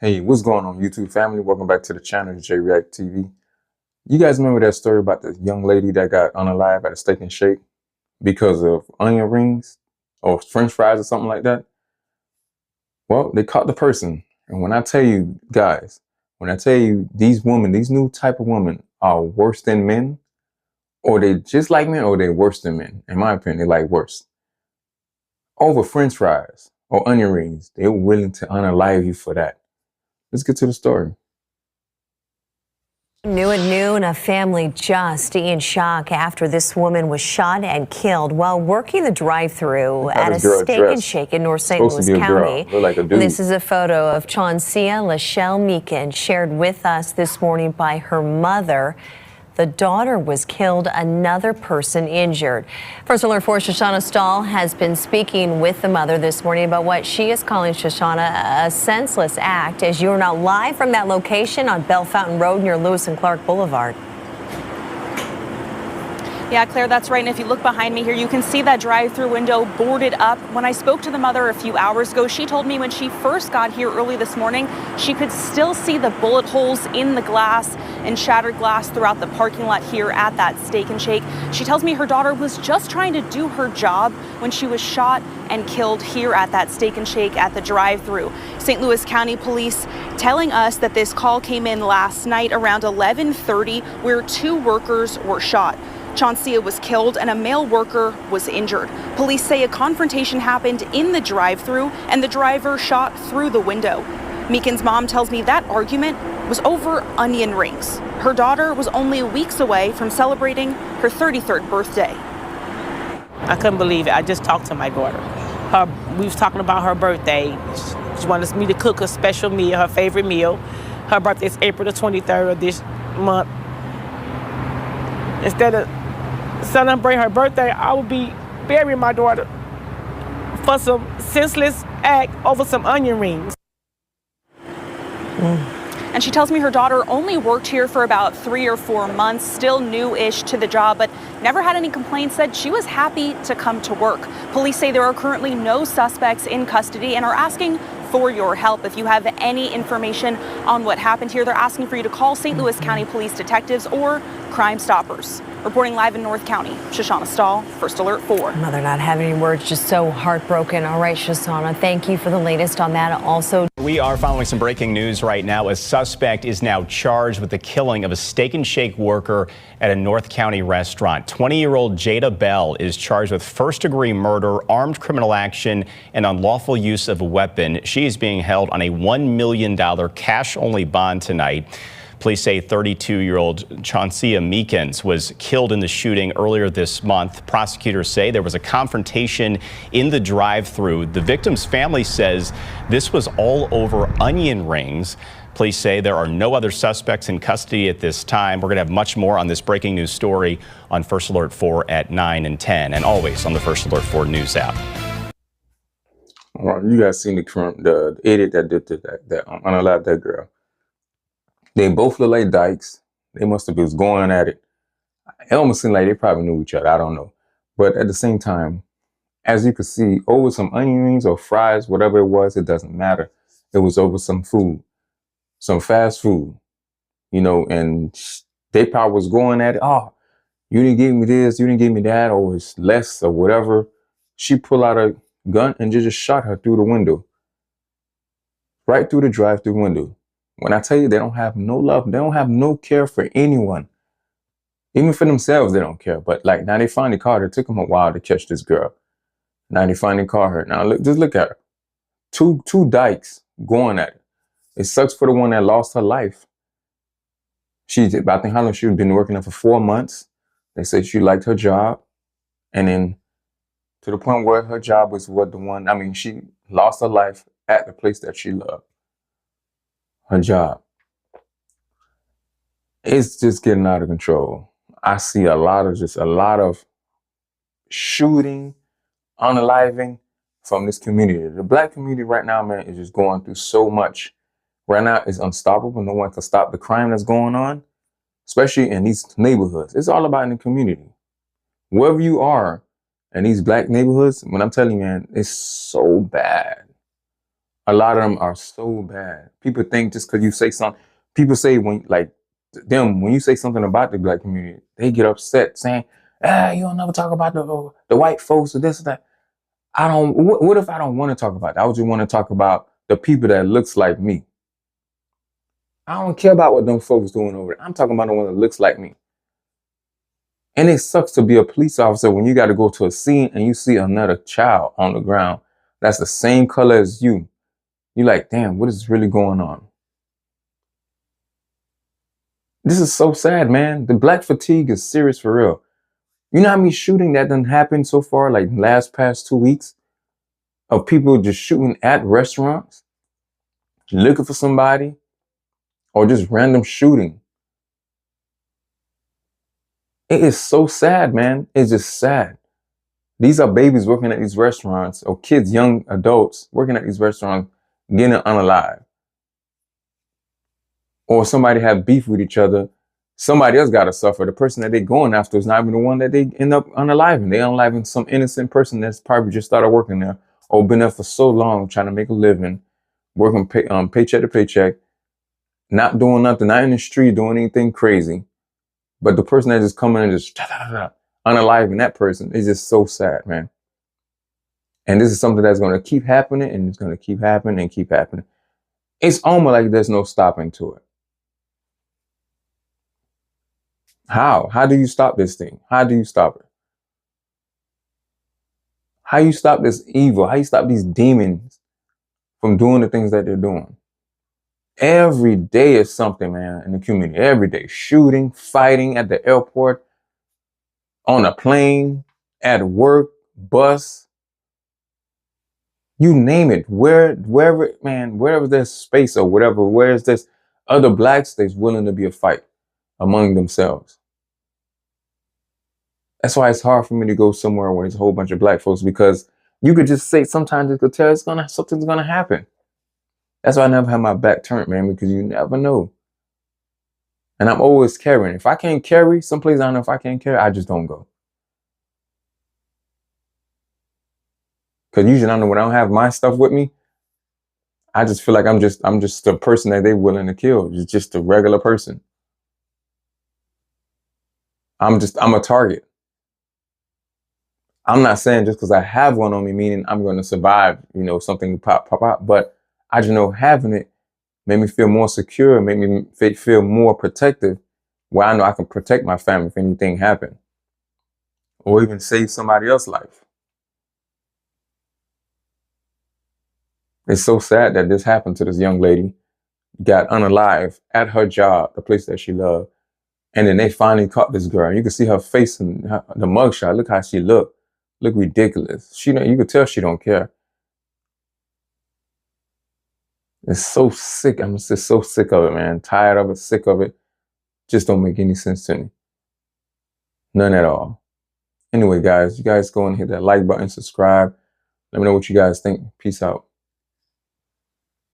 Hey, what's going on, YouTube family? Welcome back to the channel, J React TV. You guys remember that story about the young lady that got unalive at a Steak and Shake because of onion rings or French fries or something like that? Well, they caught the person. And when I tell you guys, when I tell you these women, these new type of women are worse than men, or they just like men, or they're worse than men. In my opinion, they like worse. Over French fries or onion rings, they're willing to unalive you for that. Let's get to the story. New at noon, a family just in shock after this woman was shot and killed while working the drive-thru at a Steak and Shake in North St. Louis County. Like a dude. This is a photo of Chauncea Lachelle Meekin shared with us this morning by her mother. The daughter was killed, another person injured. First Alert 4 Shoshana Stahl has been speaking with the mother this morning about what she is calling, Shoshana, a senseless act, as you're now live from that location on Bell Fountain Road near Lewis and Clark Boulevard. Yeah, Claire, that's right. And if you look behind me here, you can see that drive-through window boarded up. When I spoke to the mother a few hours ago, she told me when she first got here early this morning, she could still see the bullet holes in the glass and shattered glass throughout the parking lot here at that Steak and Shake. She tells me her daughter was just trying to do her job when she was shot and killed here at that Steak and Shake at the drive-through. St. Louis County Police telling us that this call came in last night around 11:30, where two workers were shot. Chauncea was killed and a male worker was injured. Police say a confrontation happened in the drive-thru and the driver shot through the window. Meekin's mom tells me that argument was over onion rings. Her daughter was only weeks away from celebrating her 33rd birthday. I couldn't believe it. I just talked to my daughter. We was talking about her birthday. She wanted me to cook a special meal, her favorite meal. Her birthday is April the 23rd of this month. Instead of celebrating her birthday, I would be burying my daughter for some senseless act over some onion rings. And she tells me her daughter only worked here for about 3 or 4 months, still new-ish to the job, but never had any complaints, said she was happy to come to work. Police say there are currently no suspects in custody and are asking for your help. If you have any information on what happened here, they're asking for you to call St. Louis County Police detectives or Crime Stoppers. Reporting live in North County, Shoshana Stahl, First Alert 4. Mother not having any words, just so heartbroken. All right, Shoshana, thank you for the latest on that. Also, we are following some breaking news right now. A suspect is now charged with the killing of a Steak and Shake worker at a North County restaurant. 20-year-old Jada Bell is charged with first-degree murder, armed criminal action, and unlawful use of a weapon. She is being held on a $1 million cash-only bond tonight. Police say 32-year-old Chauncea Meekin was killed in the shooting earlier this month. Prosecutors say there was a confrontation in the drive-thru. The victim's family says this was all over onion rings. Police say there are no other suspects in custody at this time. We're going to have much more on this breaking news story on First Alert 4 at 9 and 10, and always on the First Alert 4 news app. All right, you guys seen the idiot that did that unalived that girl. They both look like dykes. They must have been going at it. It almost seemed like they probably knew each other. I don't know. But at the same time, as you can see, over some onion rings or fries, whatever it was, it doesn't matter. It was over some food, some fast food, you know, and they probably was going at it. Oh, you didn't give me this, you didn't give me that, or it's less or whatever. She pulled out a gun and just shot her through the window. Right through the drive-thru window. When I tell you they don't have no love, they don't have no care for anyone. Even for themselves, they don't care. But like now they finally caught her. It took them a while to catch this girl. Now they finally caught her. Now look, just look at her. Two dykes going at it. It sucks for the one that lost her life. I think how long she'd been working there for 4 months. They said she liked her job. And then to the point where her job was she lost her life at the place that she loved. Her job. It's just getting out of control. I see a lot of shooting, unaliving from this community. The black community right now, man, is just going through so much. Right now, it's unstoppable. No one can stop the crime that's going on, especially in these neighborhoods. It's all about in the community. Wherever you are in these black neighborhoods, when I'm telling you, man, it's so bad. A lot of them are so bad. People think just because you say something, people say when you say something about the black community, they get upset saying, you don't never talk about the white folks or this or that. I don't, what if I don't want to talk about that? I would just want to talk about the people that looks like me. I don't care about what them folks doing over there. I'm talking about the one that looks like me. And it sucks to be a police officer when you got to go to a scene and you see another child on the ground that's the same color as you. You're like, damn, what is really going on? This is so sad, man. The black fatigue is serious for real. You know how many shooting that done happened so far, like past 2 weeks, of people just shooting at restaurants, looking for somebody, or just random shooting. It is so sad, man. It's just sad. These are babies working at these restaurants, or kids, young adults working at these restaurants, getting unalive. Or somebody have beef with each other. Somebody else got to suffer. The person that they're going after is not even the one that they end up unaliving. They unaliving some innocent person that's probably just started working there or been there for so long trying to make a living, working paycheck to paycheck, not doing nothing, not in the street doing anything crazy. But the person that just coming and just unaliving that person is just so sad, man. And this is something that's going to keep happening, and it's going to keep happening and keep happening. It's almost like there's no stopping to it. How? How do you stop this thing? How do you stop it? How you stop this evil? How you stop these demons from doing the things that they're doing? Every day is something, man, in the community. Every day. Shooting, fighting at the airport, on a plane, at work, bus. You name it. Wherever there's space or whatever, where's this other blacks that's willing to be a fight among themselves. That's why it's hard for me to go somewhere where there's a whole bunch of black folks, because you could just say, sometimes you could tell something's gonna happen. That's why I never have my back turned, man, because you never know. And I'm always carrying. If I can't carry, someplace I don't know if I can't carry, I just don't go. Because usually I know when I don't have my stuff with me, I just feel like I'm just the person that they're willing to kill. It's just a regular person. I'm a target. I'm not saying just because I have one on me, meaning I'm going to survive, something pop out. But I just know having it made me feel more secure, made me feel more protective, where I know I can protect my family if anything happened, or even save somebody else's life. It's so sad that this happened to this young lady, got unalive at her job, the place that she loved. And then they finally caught this girl. You can see her face in the mugshot. Look how she looked. Look ridiculous. You could tell she don't care. It's so sick. I'm just so sick of it, man. Tired of it, sick of it. Just don't make any sense to me. None at all. Anyway, guys, you guys go and hit that like button, subscribe. Let me know what you guys think. Peace out.